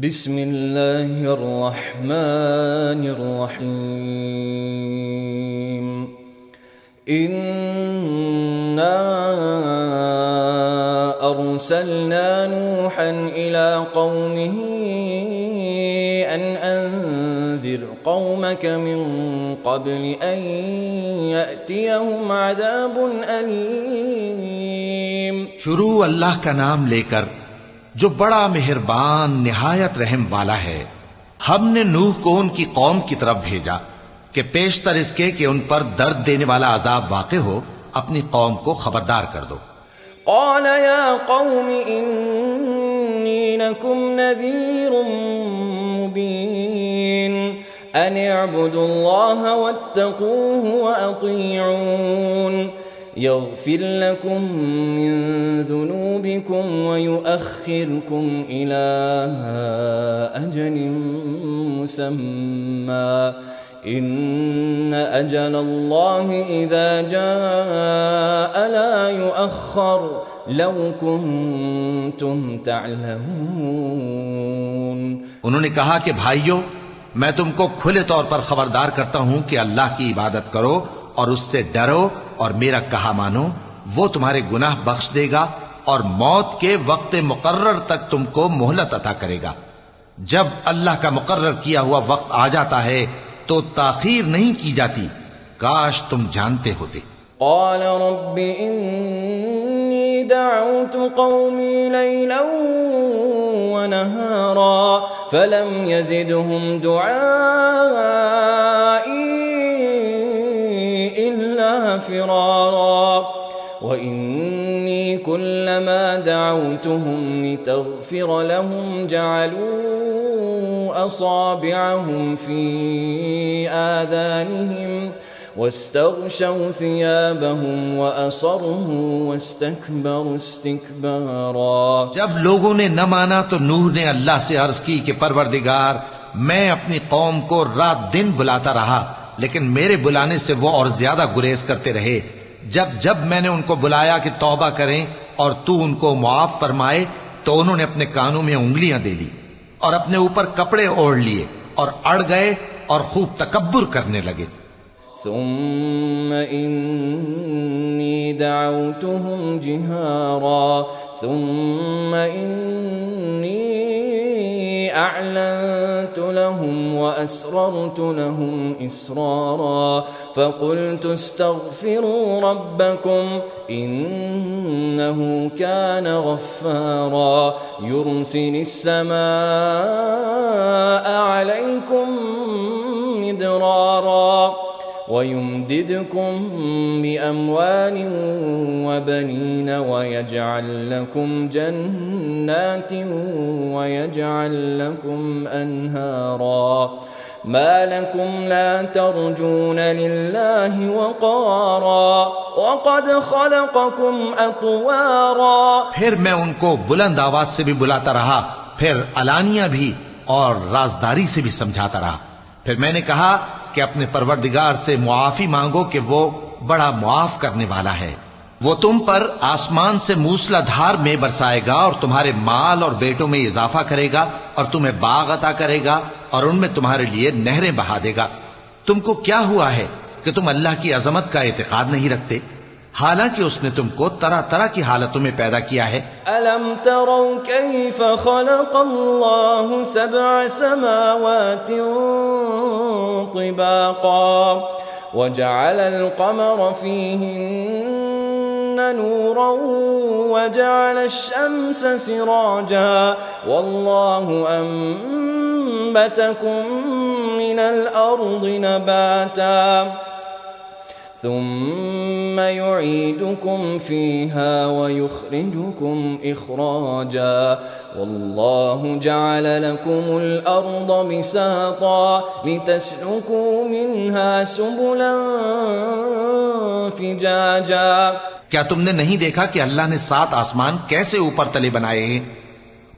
बिस्मिल्लाहिर्रहमानिर्रहीम। इन्ना अर्सलना नूहन इला कौमिही अन अंज़िर कौमक मिन क़ब्ल अन यअतियहुम अज़ाबुन अलीम। शुरू अल्लाह का नाम लेकर जो बड़ा मेहरबान निहायत रहम वाला है। हमने नूह को उनकी कौम की तरफ भेजा कि पेशतर इसके कि उन पर दर्द देने वाला अजाब वाक़े हो, अपनी कौम को खबरदार कर दो। क़ाल या क़ौम इन्नी लकुम नज़ीरुम मुबीन अन अअ्बुदुल्लाह वत्तक़ूहु व अतीऊन यग़फिर लकुम मिन ज़ुनूबिकुम व युअख़्खिरकुम इला अजलिन मुसम्मा इन्न अजलल्लाहि इज़ा जाअ ला युअख़्ख़र लौ कुन्तुम तअलमून। उन्होंने कहा कि भाइयों, मैं तुमको खुले तौर पर खबरदार करता हूं कि अल्लाह की इबादत करो और उससे डरो और मेरा कहा मानो। वो तुम्हारे गुनाह बख्श देगा और मौत के वक्त मुकर्रर तक तुमको मोहलत अता करेगा। जब अल्लाह का मुकर्रर किया हुआ वक्त आ जाता है तो ताखीर नहीं की जाती। काश तुम जानते होते। क़ाल रब्बि इन्नी दअउतु क़ौमी लैलन व नहारा फलम यज़िदहुम दुआई इल्ला फ़िरारा व इन्नी कुल्लमा दअउतुहुम लितग़फ़िर लहुम जअलू असाबिअहुम फ़ी आज़ानिहिम वस्तग़शव थियाबहुम व असर्रू वस्तकबरू इस्तिकबारा। जब लोगों ने न माना तो नूह ने अल्लाह से अर्ज की कि परवरदिगार, मैं अपनी कौम को रात दिन बुलाता रहा, लेकिन मेरे बुलाने से वो और ज्यादा गुरेज करते रहे। जब जब मैंने उनको बुलाया कि तौबा करें और तू उनको मुआफ फरमाए, तो उन्होंने अपने कानों में उंगलियां दे ली और अपने ऊपर कपड़े ओढ़ लिए और अड़ गए और खूब तकब्बुर करने लगे। थुम्म इन्नी दअउतुहुम जिहारा थुम्म इन्नी अअलनतु लहुम व अस्ररतु लहुम इसरारा फ़क़ुल्तु इस्तग़फ़िरू रब्बकुम इन्नहु कान गफ़्फ़ारा युरसिलिस समाअ अलैकुम मिदरारा वयुमदिदकुम बिअम्वालिन वबनीन वयजअल लकुम जन्नातिन वयजअल लकुम अन्हारा मा लकुम ला तर्जून लिल्लाहि वक़ारा वक़द खलक़कुम अत्वारा। फिर मैं उनको बुलंद आवाज से भी बुलाता रहा, फिर अलानिया भी और राजदारी से भी समझाता रहा। फिर मैंने कहा कि अपने परवरदिगार से मुआफी मांगो कि वो बड़ा मुआफ करने वाला है। वो तुम पर आसमान से मूसलाधार में बरसाएगा और तुम्हारे माल और बेटों में इजाफा करेगा और तुम्हें बाग अता करेगा और उनमें तुम्हारे लिए नहरें बहा देगा। तुमको क्या हुआ है कि तुम अल्लाह की अजमत का एतिकाद नहीं रखते, हालांकि उसने तुमको तरह तरह की हालतों में पैदा किया है। अलम तरौ कैफ खलक़ल्लाहु सबअ समावातिन तिबाक़ा वजअलल क़मर फ़ीहिन्ना नूरन वजअलश शम्स सिराजा वल्लाहु अम्बतकुम मिनल अर्दि नबाता ثم يعيدكم فيها ويخرجكم إخراجا والله جعل لكم الأرض بساطا لتسلكوا منها سبلا فجاجا। क्या तुमने नहीं देखा कि अल्लाह ने 7 आसमान कैसे ऊपर तले बनाए हैं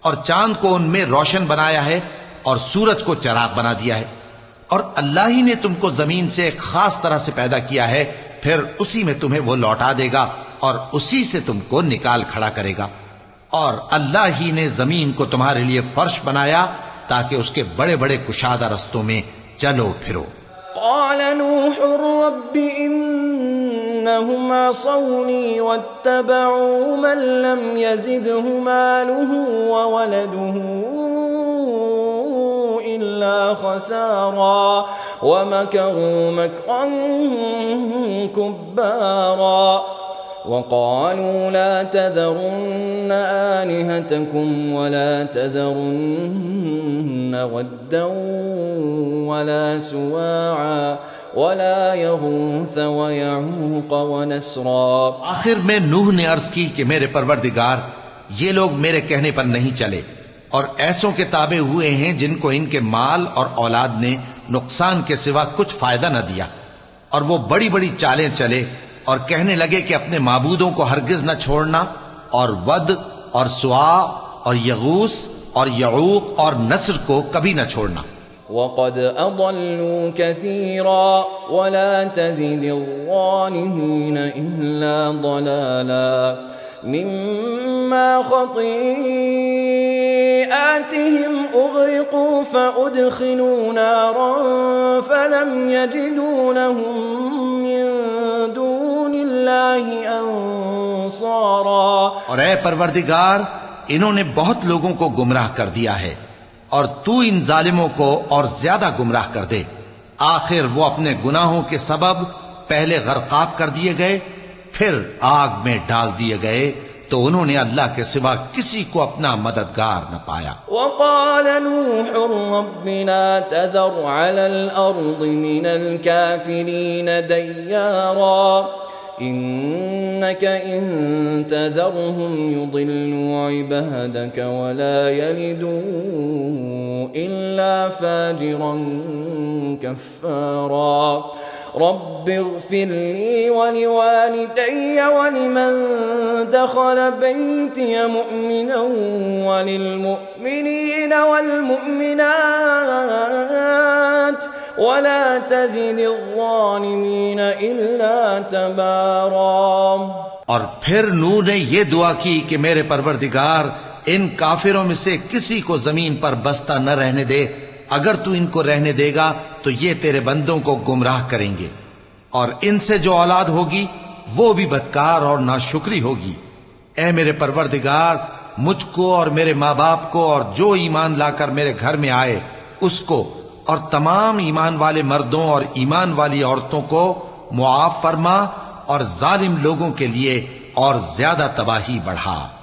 और चांद को उनमें रोशन बनाया है और सूरज को चिराग बना दिया है। और अल्लाह ही ने तुमको जमीन से एक खास तरह से पैदा किया है, फिर उसी में तुम्हें वो लौटा देगा और उसी से तुमको निकाल खड़ा करेगा। और अल्लाह ही ने जमीन को तुम्हारे लिए फर्श बनाया ताकि उसके बड़े बड़े कुशादा रस्तों में चलो फिरो। قال نوح رب إنهم عصوني واتبعوا من لم يزده ماله وولده إلا خسارا ومكروا مكرا كبارا وقالوا لا تذرن آلهتكم ولا تذرن ودا ولا سواعا ولا يغوث ويعوق ونسرا। आखिर में नूह ने अर्ज की कि मेरे परवरदिगार, ये लोग मेरे कहने पर नहीं चले और ऐसों के ताबे हुए हैं जिनको इनके माल और औलाद ने नुकसान के सिवा कुछ फायदा न दिया, और वो बड़ी बड़ी चालें चले और कहने लगे कि अपने माबूदों को हरगिज न छोड़ना, और वद और सुआ और यगूस और यऊक और नस्र को कभी न छोड़ना। वक़द अज़ल्लू कसीरा वला तज़िदिज़्ज़ालिमीन इल्ला ज़लाला मिम्मा ख़तीआतिहिम उग़रिक़ू फ़उदख़िलू नारन फ़लम यजिदू लहुम मिन दूनिल्लाहि अंसारा। और ऐ परवरदिगार, इन्होंने बहुत लोगों को गुमराह कर दिया है और तू इन जालिमों को और ज्यादा गुमराह कर दे। आखिर वो अपने गुनाहों के सबब पहले गरकाब कर दिए गए, फिर आग में डाल दिए गए, तो उन्होंने अल्लाह के सिवा किसी को अपना मददगार न पाया। वक़ाल नूह रब्बि ला तज़र अलल अर्दि मिनल काफ़िरीन दय्यारा इन्नक इन तज़रहुम युदिल्लू इबादक वला यलिदू इल्ला फाजिरन कफ़्फ़ारा। रब्बि इग़फ़िर ली वलिवालिदैय वलिमन दख़ल बैतिय मुअमिनन वलिलमुअमिनीन वलमुअमिनात वला तज़िदिज़्ज़ालिमीन इल्ला तबारा। और फिर नूह ने ये दुआ की कि मेरे परवरदिगार, इन काफिरों में से किसी को जमीन पर बसता न रहने दे। अगर तू इनको रहने देगा तो ये तेरे बंदों को गुमराह करेंगे, और इनसे जो औलाद होगी वो भी बदकार और नाशुक्री होगी। ऐ मेरे परवरदिगार, मुझको और मेरे माँ बाप को और जो ईमान लाकर मेरे घर में आए उसको और तमाम ईमान वाले मर्दों और ईमान वाली औरतों को मुआफ फरमा, और जालिम लोगों के लिए और ज्यादा तबाही बढ़ा।